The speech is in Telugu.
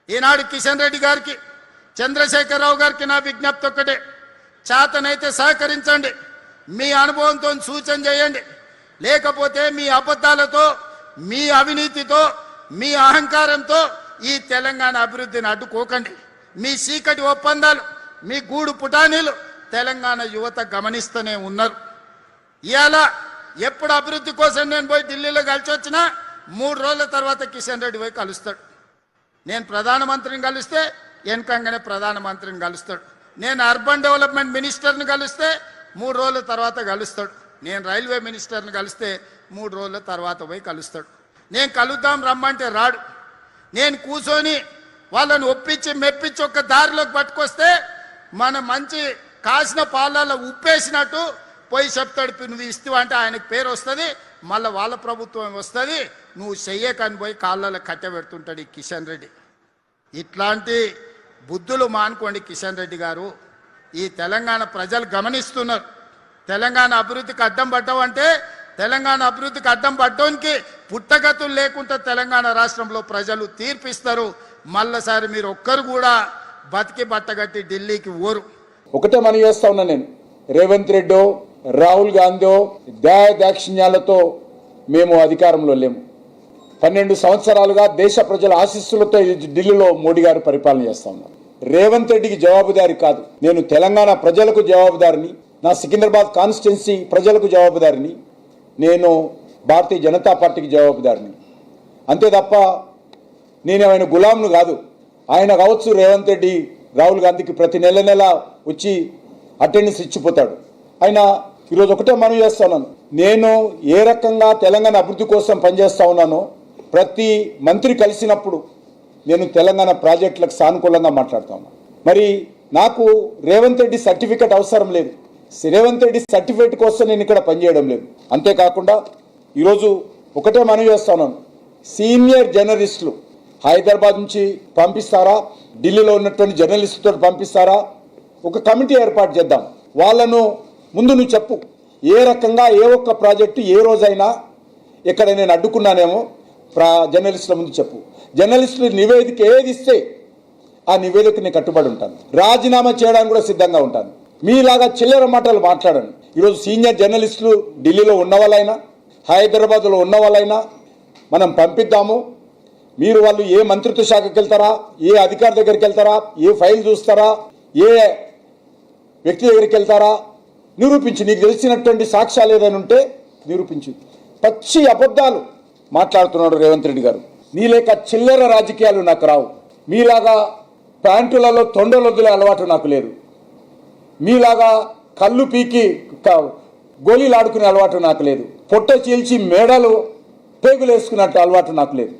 ఈనాడు కిషన్ రెడ్డి గారికి చంద్రశేఖరరావు గారికి నా విజ్ఞప్తి ఒక్కటే, చేతనైతే సహకరించండి, మీ అనుభవంతో సూచన చేయండి. లేకపోతే మీ అబద్ధాలతో, మీ అవినీతితో, మీ అహంకారంతో ఈ తెలంగాణ అభివృద్ధిని అడ్డుకోకండి. మీ చీకటి ఒప్పందాలు, మీ గూడు పుటానీలు తెలంగాణ యువత గమనిస్తూనే ఉన్నారు. ఇవాళ ఎప్పుడు అభివృద్ధి కోసం నేను పోయి ఢిల్లీలో కలిసి వచ్చినా 3 రోజుల తర్వాత కిషన్ రెడ్డి పోయి కలుస్తాడు. నేను ప్రధానమంత్రిని కలిస్తే వెనకంగానే ప్రధానమంత్రిని కలుస్తాడు. నేను అర్బన్ డెవలప్మెంట్ మినిస్టర్ని కలిస్తే 3 రోజుల తర్వాత కలుస్తాడు. నేను రైల్వే మినిస్టర్ని కలిస్తే 3 రోజుల తర్వాత పోయి కలుస్తాడు. నేను కలుద్దాం రమ్మంటే రాడు. నేను కూర్చొని వాళ్ళని ఒప్పించి మెప్పించి ఒక దారిలోకి పట్టుకొస్తే మన మంచి కాసిన పాలలో ఉప్పేసినట్టు పోయి చెప్తాడు, నువ్వు ఇస్తావు అంటే ఆయనకు పేరు వస్తుంది, మళ్ళీ వాళ్ళ ప్రభుత్వం వస్తుంది, నువ్వు చెయ్యకని పోయి కాళ్ళలో కట్టబెడుతుంటాడు ఈ కిషన్ రెడ్డి. ఇట్లాంటి బుద్ధులు మానుకోండి కిషన్ రెడ్డి గారు. ఈ తెలంగాణ ప్రజలు గమనిస్తున్నారు. తెలంగాణ అభివృద్ధికి అడ్డం పడ్డావంటే తెలంగాణ అభివృద్ధికి అడ్డం పడ్డానికి పుట్టగతులు లేకుండా తెలంగాణ రాష్ట్రంలో ప్రజలు తీర్పిస్తారు. మళ్ళీసారి మీరు ఒక్కరు కూడా బతికి బట్టగట్టి ఢిల్లీకి ఓరు. ఒకటే మనం చేస్తా ఉన్నా, నేను రేవంత్ రెడ్డో రాహుల్ గాంధీ దాక్షిణ్యాలతో మేము అధికారంలో లేము. 12 సంవత్సరాలుగా దేశ ప్రజల ఆశీస్సులతో ఢిల్లీలో మోడీ గారు పరిపాలన చేస్తా ఉన్నారు. రేవంత్ రెడ్డికి జవాబుదారి కాదు, నేను తెలంగాణ ప్రజలకు జవాబుదారిని, నా సికింద్రాబాద్ కాన్స్టిట్యున్సీ ప్రజలకు జవాబుదారిని, నేను భారతీయ జనతా పార్టీకి జవాబుదారిని. అంతే తప్ప నేను ఆయన గులాంను కాదు. ఆయన కావచ్చు రేవంత్ రెడ్డి రాహుల్ గాంధీకి ప్రతి నెల వచ్చి అటెండెన్స్ ఇచ్చిపోతాడు. ఆయన ఈరోజు ఒకటే మనం చేస్తా ఉన్నాను, నేను ఏ రకంగా తెలంగాణ అభివృద్ధి కోసం పనిచేస్తా ఉన్నానో ప్రతి మంత్రి కలిసినప్పుడు నేను తెలంగాణ ప్రాజెక్టులకు సానుకూలంగా మాట్లాడుతా ఉన్నాను. మరి నాకు రేవంత్ రెడ్డి సర్టిఫికెట్ అవసరం లేదు. రేవంత్ రెడ్డి సర్టిఫికెట్ కోసం నేను ఇక్కడ పనిచేయడం లేదు. అంతేకాకుండా ఈరోజు ఒకటే మనం చేస్తా ఉన్నాను, సీనియర్ జర్నలిస్టులు హైదరాబాద్ నుంచి పంపిస్తారా, ఢిల్లీలో ఉన్నటువంటి జర్నలిస్టులతో పంపిస్తారా, ఒక కమిటీ ఏర్పాటు చేద్దాం. వాళ్ళను ముందు నువ్వు చెప్పు, ఏ రకంగా ఏ ఒక్క ప్రాజెక్టు ఏ రోజైనా ఇక్కడ నేను అడ్డుకున్నానేమో జర్నలిస్టుల ముందు చెప్పు. జర్నలిస్టులు నివేదిక ఏది ఇస్తే ఆ నివేదిక నేను కట్టుబడి ఉంటాను. రాజీనామా చేయడానికి కూడా సిద్ధంగా ఉంటాను. మీలాగా చిల్లర మాటలు మాట్లాడను. ఈరోజు సీనియర్ జర్నలిస్టులు ఢిల్లీలో ఉన్న వాళ్ళైనా హైదరాబాద్లో ఉన్న వాళ్ళైనా మనం పంపిద్దాము. మీరు వాళ్ళు ఏ మంత్రిత్వ శాఖకి వెళ్తారా, ఏ అధికారి దగ్గరికి వెళ్తారా, ఏ ఫైల్ చూస్తారా, ఏ వ్యక్తి దగ్గరికి వెళ్తారా, నిరూపించు. నీకు తెలిసినటువంటి సాక్ష్యాలు ఏదైనా ఉంటే నిరూపించు. పచ్చి అబద్ధాలు మాట్లాడుతున్నాడు రేవంత్ రెడ్డి గారు. నీ లేక చిల్లర రాజకీయాలు నాకు రావు. మీలాగా ప్యాంటులలో తొండలొద్దులే అలవాటు నాకు లేదు. మీలాగా కళ్ళు పీకి గోళీలు ఆడుకునే అలవాటు నాకు లేదు. పొట్ట చీల్చి మేడలు పేగులు వేసుకున్నట్టు అలవాటు నాకు లేదు.